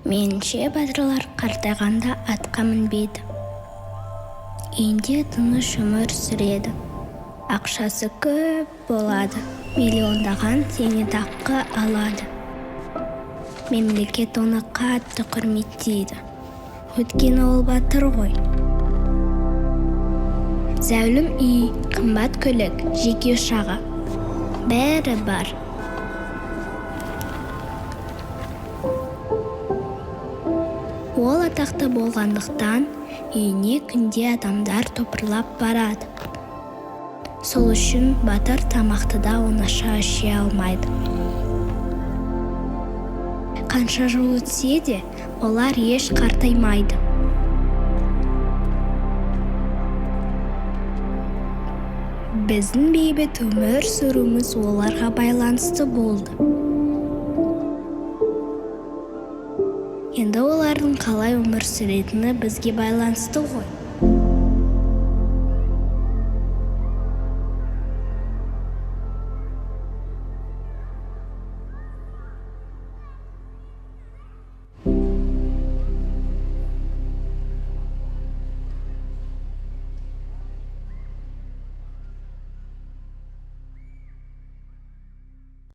Меніңше батырлар қартайғанда атқа мінбейді. Үйінде тыныш өмір сүреді. Ақшасы көп болады. Миллиондаған зейнетақы алады. Мемлекет оны қатты құрметтейді. Өйткені ол батыр ғой. Зәулім үй, қымбат көлік, жеке ұшағы. Бәрі бар. Ол атақты болғандықтан үйіне күнде адамдар топырлап барады. Сол үшін батыр тамақты да оңаша іше алмайды. Қанша жыл өтсе де, олар еш қартаймайды. Біздің бейбіт өмір сүруіміз оларға байланысты болды. Енді олардың қалай өмір сүретіні бізге байланысты ғой.